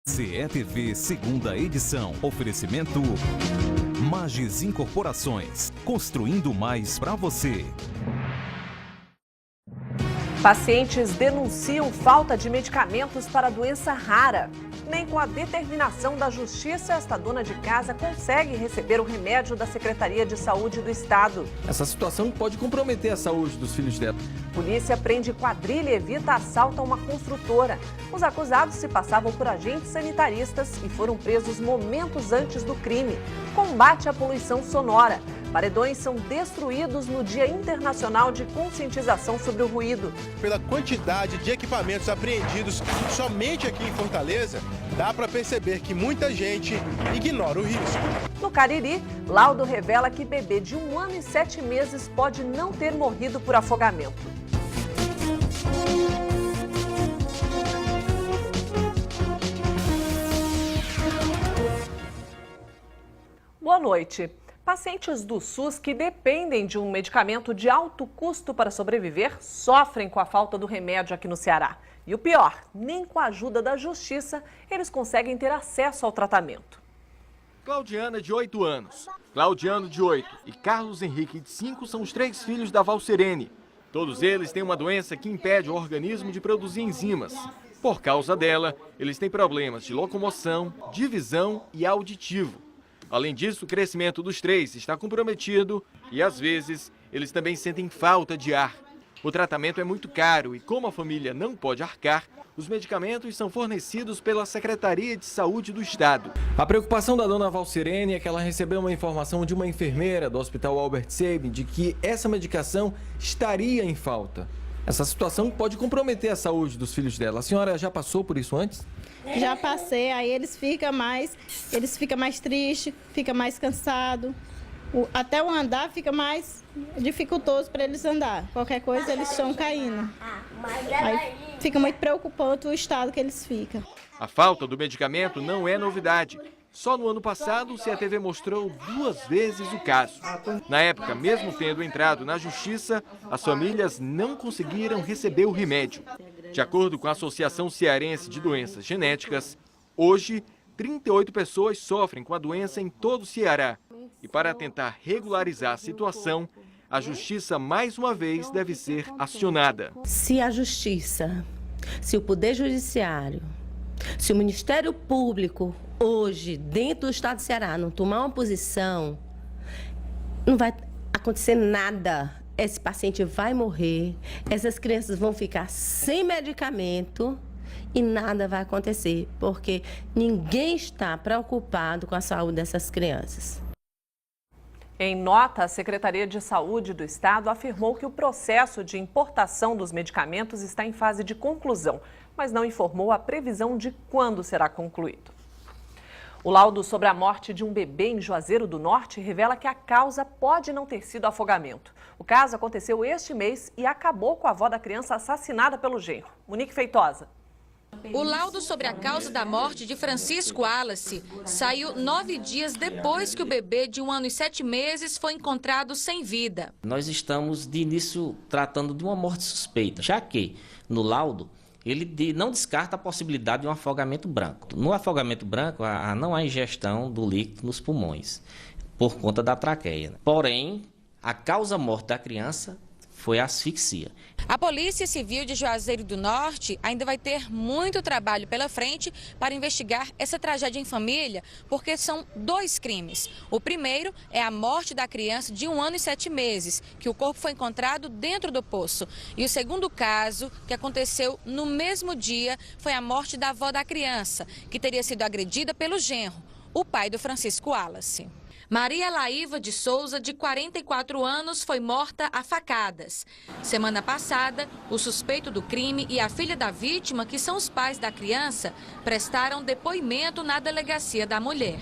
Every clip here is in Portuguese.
CETV segunda edição. Oferecimento Magis Incorporações. Construindo mais para você. Pacientes denunciam falta de medicamentos para doença rara. Nem com a determinação da Justiça, esta dona de casa consegue receber o remédio da Secretaria de Saúde do Estado. Essa situação pode comprometer a saúde dos filhos dela. Polícia prende quadrilha e evita assalto a uma construtora. Os acusados se passavam por agentes sanitaristas e foram presos momentos antes do crime. Combate à poluição sonora. Paredões são destruídos no Dia Internacional de Conscientização sobre o Ruído. Pela quantidade de equipamentos apreendidos somente aqui em Fortaleza, dá para perceber que muita gente ignora o risco. No Cariri, laudo revela que bebê de 1 ano e 7 meses pode não ter morrido por afogamento. Boa noite. Pacientes do SUS que dependem de um medicamento de alto custo para sobreviver sofrem com a falta do remédio aqui no Ceará. E o pior, nem com a ajuda da Justiça eles conseguem ter acesso ao tratamento. Claudiana, de 8 anos, Claudiano, de 8 e Carlos Henrique, de 5, são os 3 filhos da Valcirene. Todos eles têm uma doença que impede o organismo de produzir enzimas. Por causa dela, eles têm problemas de locomoção, de visão e auditivo. Além disso, o crescimento dos 3 está comprometido e, às vezes, eles também sentem falta de ar. O tratamento é muito caro e, como a família não pode arcar, os medicamentos são fornecidos pela Secretaria de Saúde do Estado. A preocupação da dona Valcirene é que ela recebeu uma informação de uma enfermeira do Hospital Albert Sabin de que essa medicação estaria em falta. Essa situação pode comprometer a saúde dos filhos dela. A senhora já passou por isso antes? Já passei, aí eles ficam mais tristes, ficam mais cansados. Até o andar fica mais dificultoso para eles andar. Qualquer coisa eles estão caindo. Aí fica muito preocupante o estado que eles ficam. A falta do medicamento não é novidade. Só no ano passado, o CETV mostrou 2 vezes o caso. Na época, mesmo tendo entrado na Justiça, as famílias não conseguiram receber o remédio. De acordo com a Associação Cearense de Doenças Genéticas, hoje, 38 pessoas sofrem com a doença em todo o Ceará. E para tentar regularizar a situação, a Justiça, mais uma vez, deve ser acionada. Se a Justiça, se o Poder Judiciário, se o Ministério Público, hoje, dentro do Estado do Ceará, não tomar uma posição, não vai acontecer nada. Esse paciente vai morrer, essas crianças vão ficar sem medicamento e nada vai acontecer, porque ninguém está preocupado com a saúde dessas crianças. Em nota, a Secretaria de Saúde do Estado afirmou que o processo de importação dos medicamentos está em fase de conclusão, mas não informou a previsão de quando será concluído. O laudo sobre a morte de um bebê em Juazeiro do Norte revela que a causa pode não ter sido afogamento. O caso aconteceu este mês e acabou com a avó da criança assassinada pelo genro. Monique Feitosa. O laudo sobre a causa da morte de Francisco Wallace saiu 9 dias depois que o bebê de 1 ano e 7 meses foi encontrado sem vida. Nós estamos, de início, tratando de uma morte suspeita, já que, no laudo, ele não descarta a possibilidade de um afogamento branco. No afogamento branco, não há ingestão do líquido nos pulmões, por conta da traqueia. Porém, a causa morte da criança foi asfixia. A Polícia Civil de Juazeiro do Norte ainda vai ter muito trabalho pela frente para investigar essa tragédia em família, porque são 2 crimes. O primeiro é a morte da criança de 1 ano e 7 meses, que o corpo foi encontrado dentro do poço. E o segundo caso, que aconteceu no mesmo dia, foi a morte da avó da criança, que teria sido agredida pelo genro, o pai do Francisco Wallace. Maria Laíva de Souza, de 44 anos, foi morta a facadas. Semana passada, o suspeito do crime e a filha da vítima, que são os pais da criança, prestaram depoimento na delegacia da mulher.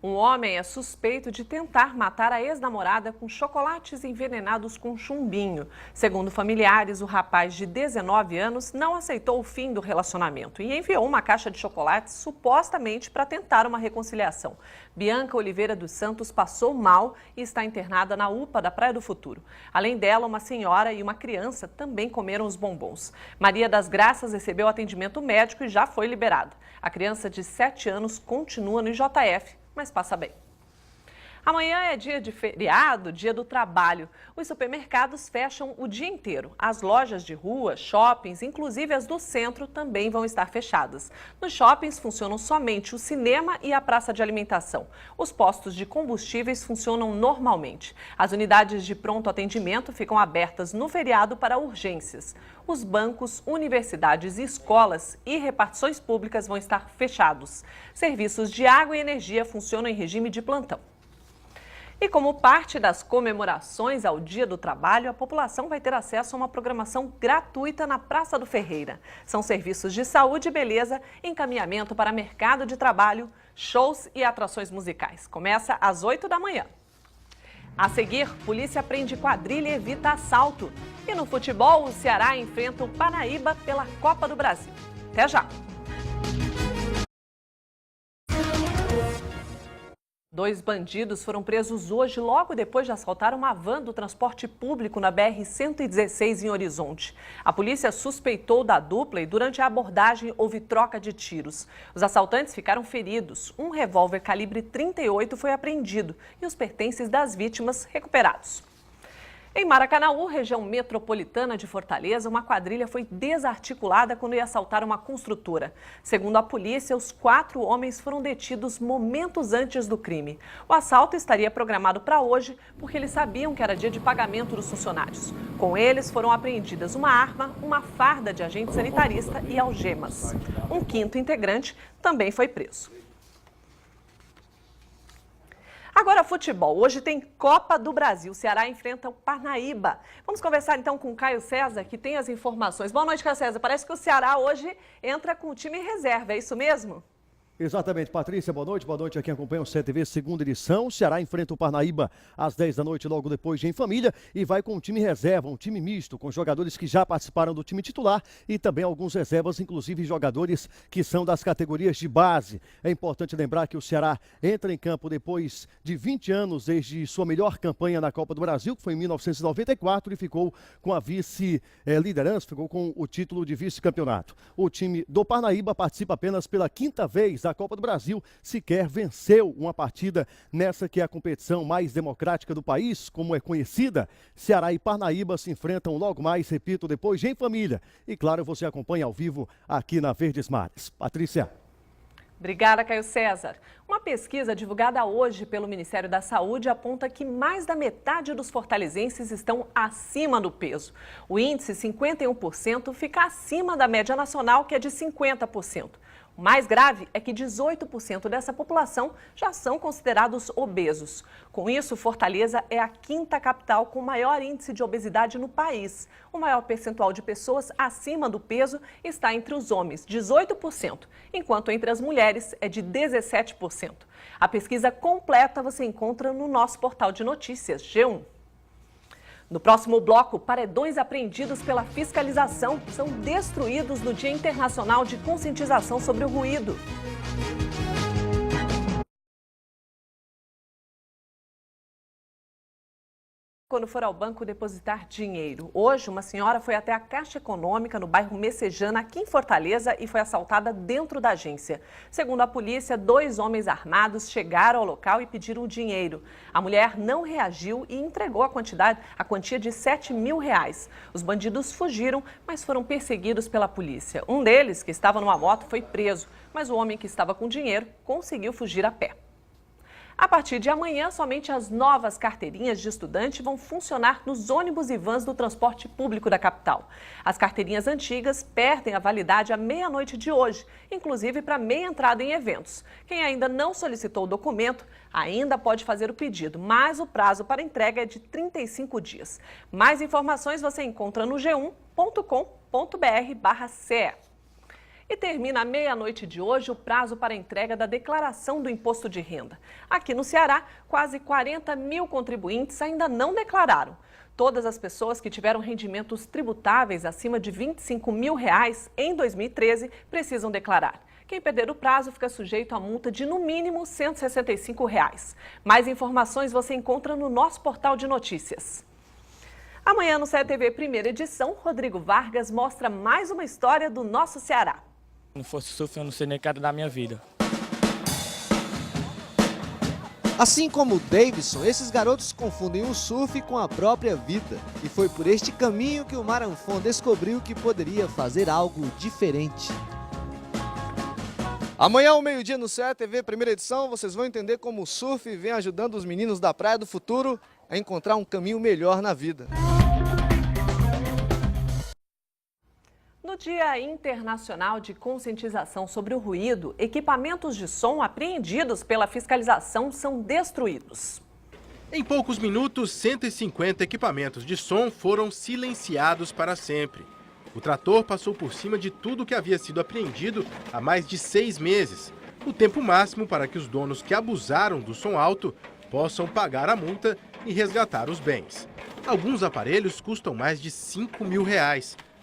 Um homem é suspeito de tentar matar a ex-namorada com chocolates envenenados com chumbinho. Segundo familiares, o rapaz de 19 anos não aceitou o fim do relacionamento e enviou uma caixa de chocolates supostamente para tentar uma reconciliação. Bianca Oliveira dos Santos passou mal e está internada na UPA da Praia do Futuro. Além dela, uma senhora e uma criança também comeram os bombons. Maria das Graças recebeu atendimento médico e já foi liberada. A criança de 7 anos continua no IJF, mas passa bem. Amanhã é dia de feriado, dia do trabalho. Os supermercados fecham o dia inteiro. As lojas de rua, shoppings, inclusive as do centro, também vão estar fechadas. Nos shoppings funcionam somente o cinema e a praça de alimentação. Os postos de combustíveis funcionam normalmente. As unidades de pronto atendimento ficam abertas no feriado para urgências. Os bancos, universidades, escolas e repartições públicas vão estar fechados. Serviços de água e energia funcionam em regime de plantão. E como parte das comemorações ao Dia do Trabalho, a população vai ter acesso a uma programação gratuita na Praça do Ferreira. São serviços de saúde e beleza, encaminhamento para mercado de trabalho, shows e atrações musicais. Começa às 8 da manhã. A seguir, polícia prende quadrilha e evita assalto. E no futebol, o Ceará enfrenta o Parnaíba pela Copa do Brasil. Até já! 2 bandidos foram presos hoje, logo depois de assaltar uma van do transporte público na BR-116 em Horizonte. A polícia suspeitou da dupla e durante a abordagem houve troca de tiros. Os assaltantes ficaram feridos. Um revólver calibre 38 foi apreendido e os pertences das vítimas recuperados. Em Maracanaú, região metropolitana de Fortaleza, uma quadrilha foi desarticulada quando ia assaltar uma construtora. Segundo a polícia, os 4 homens foram detidos momentos antes do crime. O assalto estaria programado para hoje porque eles sabiam que era dia de pagamento dos funcionários. Com eles foram apreendidas uma arma, uma farda de agente sanitarista e algemas. Um 5º integrante também foi preso. Agora, futebol. Hoje tem Copa do Brasil. O Ceará enfrenta o Parnaíba. Vamos conversar então com o Caio César, que tem as informações. Boa noite, Caio César. Parece que o Ceará hoje entra com o time reserva, é isso mesmo? Exatamente, Patrícia, boa noite a quem acompanha o CTV segunda edição. O Ceará enfrenta o Parnaíba às 10 da noite, logo depois de Em Família, e vai com um time reserva, um time misto, com jogadores que já participaram do time titular e também alguns reservas, inclusive jogadores que são das categorias de base. É importante lembrar que o Ceará entra em campo depois de 20 anos desde sua melhor campanha na Copa do Brasil, que foi em 1994, e ficou com a vice-liderança, ficou com o título de vice-campeonato. O time do Parnaíba participa apenas pela 5ª vez da Copa do Brasil, sequer venceu uma partida nessa que é a competição mais democrática do país, como é conhecida. Ceará e Parnaíba se enfrentam logo mais, repito, depois de Em Família. E claro, você acompanha ao vivo aqui na Verdes Mares. Patrícia. Obrigada, Caio César. Uma pesquisa divulgada hoje pelo Ministério da Saúde aponta que mais da metade dos fortalezenses estão acima do peso. O índice 51% fica acima da média nacional, que é de 50%. O mais grave é que 18% dessa população já são considerados obesos. Com isso, Fortaleza é a 5ª capital com maior índice de obesidade no país. O maior percentual de pessoas acima do peso está entre os homens, 18%, enquanto entre as mulheres é de 17%. A pesquisa completa você encontra no nosso portal de notícias, G1. No próximo bloco, paredões apreendidos pela fiscalização são destruídos no Dia Internacional de Conscientização sobre o Ruído. Quando for ao banco depositar dinheiro. Hoje, uma senhora foi até a Caixa Econômica, no bairro Messejana, aqui em Fortaleza, e foi assaltada dentro da agência. Segundo a polícia, 2 homens armados chegaram ao local e pediram o dinheiro. A mulher não reagiu e entregou a quantia de R$7 mil. Os bandidos fugiram, mas foram perseguidos pela polícia. Um deles, que estava numa moto, foi preso, mas o homem que estava com dinheiro conseguiu fugir a pé. A partir de amanhã, somente as novas carteirinhas de estudante vão funcionar nos ônibus e vans do transporte público da capital. As carteirinhas antigas perdem a validade à meia-noite de hoje, inclusive para meia entrada em eventos. Quem ainda não solicitou o documento ainda pode fazer o pedido, mas o prazo para entrega é de 35 dias. Mais informações você encontra no g1.com.br/ce. E termina à meia-noite de hoje o prazo para entrega da declaração do imposto de renda. Aqui no Ceará, quase 40 mil contribuintes ainda não declararam. Todas as pessoas que tiveram rendimentos tributáveis acima de R$ 25 mil em 2013 precisam declarar. Quem perder o prazo fica sujeito a multa de, no mínimo, R$ 165. Mais informações você encontra no nosso portal de notícias. Amanhã no CETV Primeira Edição, Rodrigo Vargas mostra mais uma história do nosso Ceará. Se não fosse o surf, eu não sei nem o que era da minha vida. Assim como o Davidson, esses garotos confundem o surf com a própria vida. E foi por este caminho que o Maranfon descobriu que poderia fazer algo diferente. Amanhã, ao meio-dia, no CETV Primeira Edição, vocês vão entender como o surf vem ajudando os meninos da Praia do Futuro a encontrar um caminho melhor na vida. No Dia Internacional de Conscientização sobre o Ruído, equipamentos de som apreendidos pela fiscalização são destruídos. Em poucos minutos, 150 equipamentos de som foram silenciados para sempre. O trator passou por cima de tudo que havia sido apreendido há mais de 6 meses, o tempo máximo para que os donos que abusaram do som alto possam pagar a multa e resgatar os bens. Alguns aparelhos custam mais de R$ 5 mil.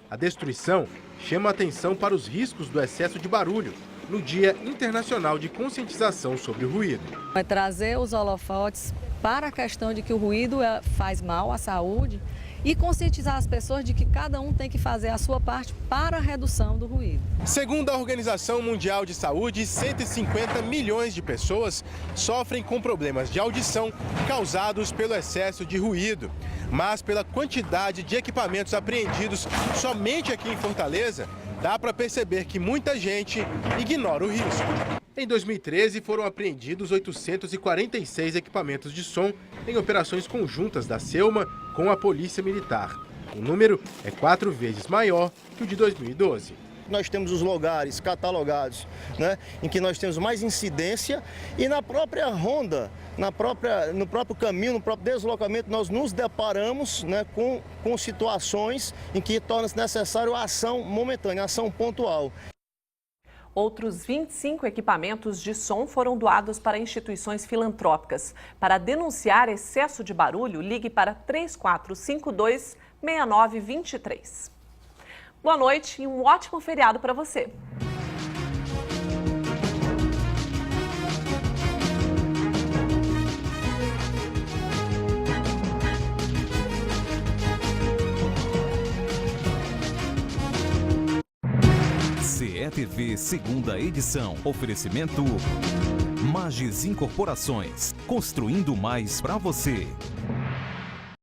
A destruição chama a atenção para os riscos do excesso de barulho no Dia Internacional de Conscientização sobre o Ruído. Vai trazer os holofotes para a questão de que o ruído faz mal à saúde e conscientizar as pessoas de que cada um tem que fazer a sua parte para a redução do ruído. Segundo a Organização Mundial de Saúde, 150 milhões de pessoas sofrem com problemas de audição causados pelo excesso de ruído. Mas pela quantidade de equipamentos apreendidos somente aqui em Fortaleza, dá para perceber que muita gente ignora o risco. Em 2013, foram apreendidos 846 equipamentos de som em operações conjuntas da SEUMA com a Polícia Militar. O número é 4 vezes maior que o de 2012. Nós temos os lugares catalogados, né, em que nós temos mais incidência e na própria ronda, no próprio caminho, no próprio deslocamento, nós nos deparamos, né, com situações em que torna-se necessário a ação momentânea, a ação pontual. Outros 25 equipamentos de som foram doados para instituições filantrópicas. Para denunciar excesso de barulho, ligue para 3452-6923. Boa noite e um ótimo feriado para você. CETV Segunda Edição. Oferecimento Magis Incorporações. Construindo mais para você.